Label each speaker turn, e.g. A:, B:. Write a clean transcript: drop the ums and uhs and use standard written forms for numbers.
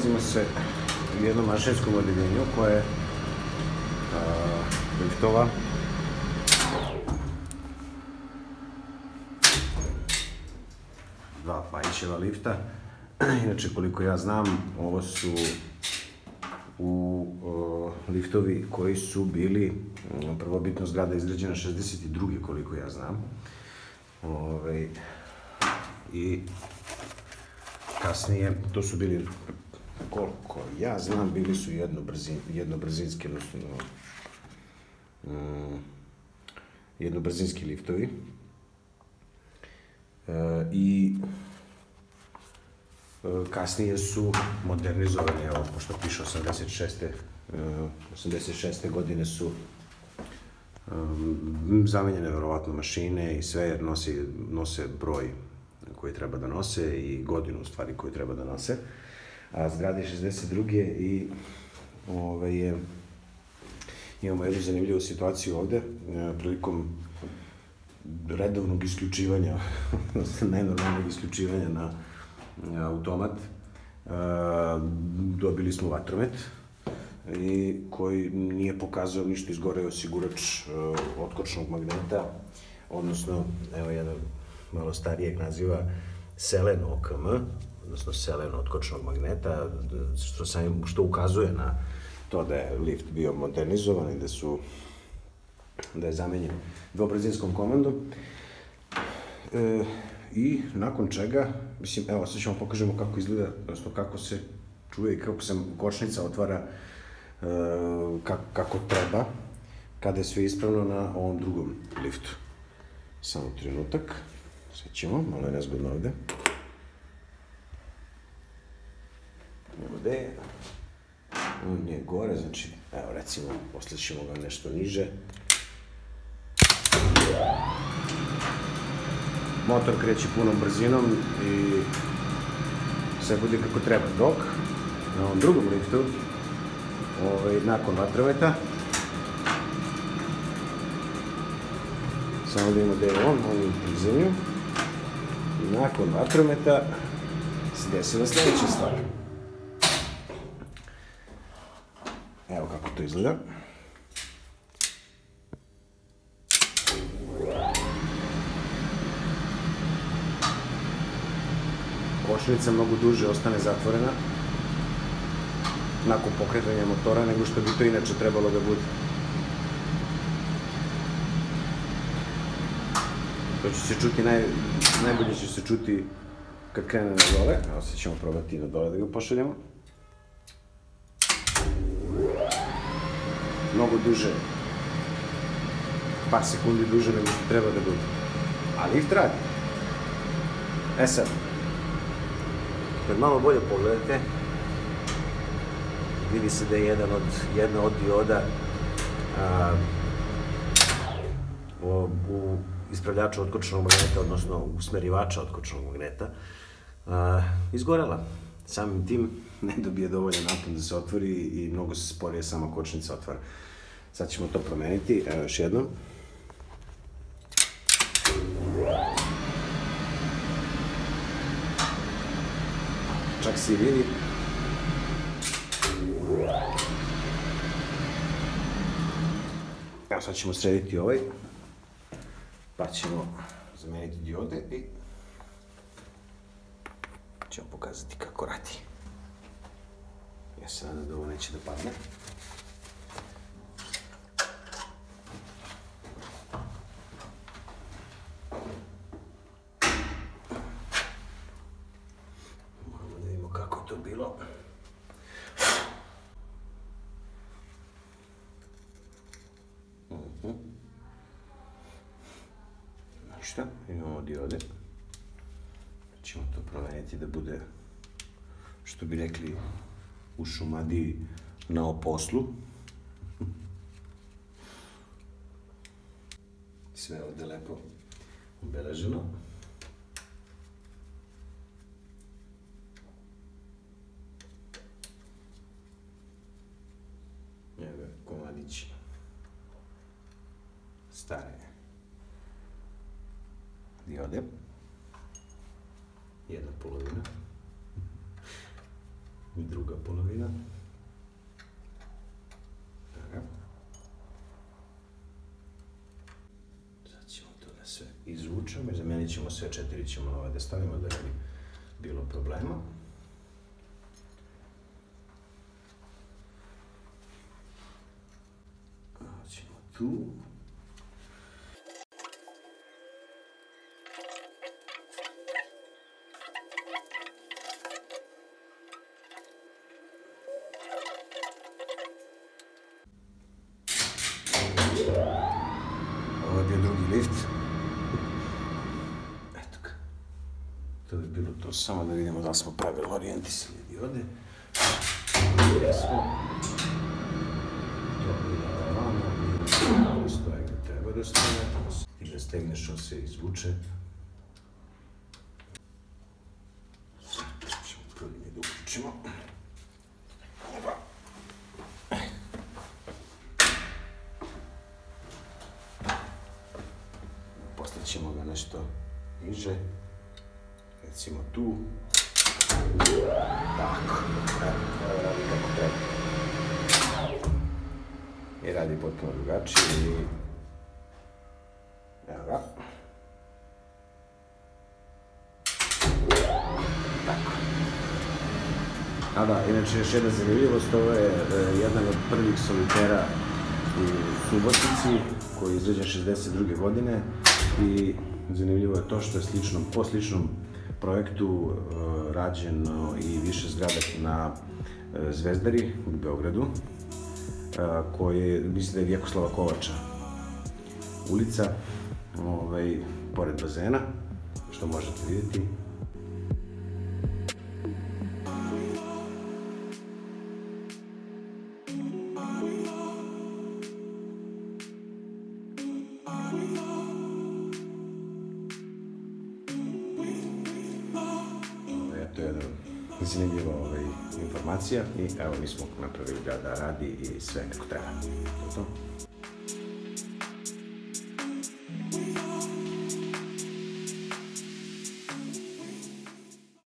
A: nalazimo se u jednom mašinskom odeljenju koje je liftova. Dva Pajićeva lifta. Inače, koliko ja znam, ovo su liftovi koji su bili prvobitno zgrada izgrađena 62. koliko ja znam. I kasnije, to su bili, koliko ja znam, bili su jednobrzinski, odnosno jednobrzinski liftovi. I kasnije su modernizovani, evo, pošto piše 86. godine su zamenjene verovatno mašine i sve, jer nose broj koji treba da nose i godinu, u stvari, koju treba da nose. A zgrada je 62. i imamo jednu zanimljivu situaciju ovde, prilikom redovnog isključivanja, najnormalnog isključivanja na automat, dobili smo vatromet koji nije pokazao ništa, izgoreo osigurač otkočnog magneta, odnosno, evo jedan malo starijeg naziva selen OKM, odnosno selen otkočnog magneta, što ukazuje na to da je lift bio modernizovan i da je zamenjen dvobrzinskom komandom. I nakon čega, mislim, evo, sad ćemo pokažemo kako izgleda, odnosno kako se čuje i kako se kočnica otvara kako treba, kada je sve ispravno na ovom drugom liftu. Samo trenutak, sad ćemo, malo je nezgodno ovde. Ovde je, on je gore, znači, evo, recimo, posle ćemo ga nešto niže. Motor kreće punom brzinom i sve bude kako treba, dok na ovom drugom liftu, nakon vatrometa, samo da imamo da je on u prizemlju, i nakon vatrometa se desila sledeća stvar. Evo kako to izgleda. Kočnica mnogo duže ostane zatvorena nakon pokretanja motora nego što bi to inače trebalo da bude. To će se čuti, najbolje će se čuti kad krene na dole. Evo sad ćemo probati na dole da ga pošaljemo. Mnogo duže, par sekundi duže nego što treba da bude. A lift radi. E sad, kad malo bolje pogledate, vidi se da je jedna od dioda u ispravljaču otkočnog magneta, odnosno usmerivača otkočnog magneta, izgorela. Samim tim ne dobije dovoljan napon da se otvori i mnogo se sporije sama kočnica otvara. Sad ćemo to promeniti, evo još jednom. Čak se i vidi. Evo sad ćemo srediti ovaj, pa ćemo zameniti diode i ćemo pokazati kako radi. Ja se nadam da ovo neće da padne. Moramo da vidimo kako je to bilo. Ništa, imamo diode. Ćemo to promeniti da bude, što bi rekli u Šumadiji, na oposlu. Sve ovde lepo obeleženo. Evo ga komadić stare diode. Jedna polovina. I druga polovina. Sad ćemo to da sve izvučemo i zamenit ćemo sve 4, ćemo nove da stavimo da ne bi bilo problema. Ćemo tu. Ovo je bio drugi lift. Eto ga. To bi bilo to, samo da vidimo da smo pravilno orijentisali diode. Jesmo. To ide ovamo, stoje gde treba da stoje. Ti da stegneš, on se izvuče. Ćemo prvi da uključimo. Posle ćemo ga nešto niže, recimo tu. Tako, ovo radi kako treba. I radi potpuno drugačije i... Evo ga. Tako. A da, inače još jedna zanimljivost, ovo je jedan od prvih solitera u Subotici, koji je izrađen 62. godine i zanimljivo je to što je po sličnom projektu rađeno i više zgrada na Zvezdari u Beogradu, koje, mislim da je Vjekoslava Kovača ulica, pored bazena, što možete vidjeti. To je jedna zanimljiva informacija i evo mi smo napravili ga da radi i sve kako treba. To je to.